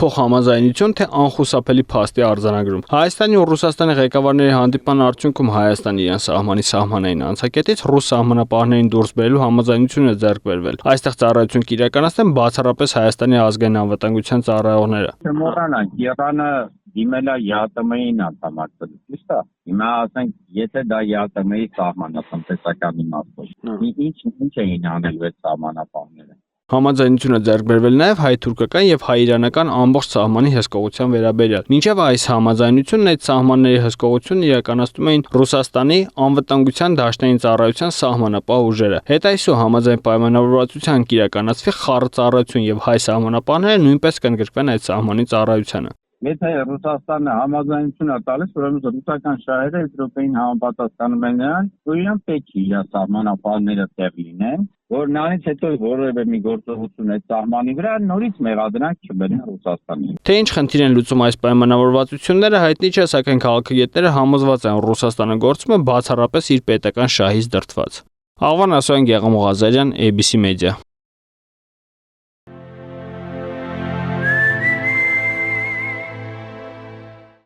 փոխհամաձայնություն, թե անխուսափելի փաստի արձանագրում։ Հայաստանի ու Ռուսաստանի ղեկավարների հանդիպման արդյունքում Հայաստանը իրեն սահմանի սահմանային անցակետից ռուս սահմանապահներին դուրս բերելու համաձայնություն է ձեռք բերվել։ Այստեղ ծառայություն կիրականացնեն բացառապես Հայաստանի ազգային անվտանգության ծառայողները։ Չմոռանանք, Իրանը դիմել է ԵԱՏՄ-ին անդամակցել, ճիշտ է։ Հիմա ասենք, եթե դա ԵԱՏՄ-ի սահմանը տնտեսական իմաստով, ինչ էին անել այդ սահմանապահները։ Համաձայնությունը ձեռք բերվել նաև հայ-թուրքական եւ հայ-իրանական ամբողջ սահմանի հսկողության վերաբերյալ։ Մինչև այս համաձայնությունն այդ սահմանների հսկողությունն իրականացնում էին Ռուսաստանի անվտանգության դաշնային ծառայության սահմանապահ ուժերը։ Հետայսու համաձայն պայմանավորվածության կիրականացվի խառը ծառայություն եւ հայ սահմանապահները նույնպես կընդգրկվեն այդ սահմանի ծառայությանը։ Եթե Ռուսաստանը համաձայնություն է տալիս, ուրեմն ռուսական շահերը Եվրոպային համապատասխանում են նրան, որ իրան պետք է իր սահմանապահները տեղ լինեն, որ նրանից հետո որևէ մի գործողություն այդ սահմանի վրա նորից մեղադրանք չբերեն Ռուսաստանին։ Թե ինչ խնդիր են լուծում այս պայմանավորվածությունները հայտնի չէ, սակայն քաղաքագետները համոզված են, որ Ռուսաստանը գործում է բացառապես իր պետական շահից դրդված։ Աղվան Ասոյան, Գեղամ Ղազարյան, ABC Media։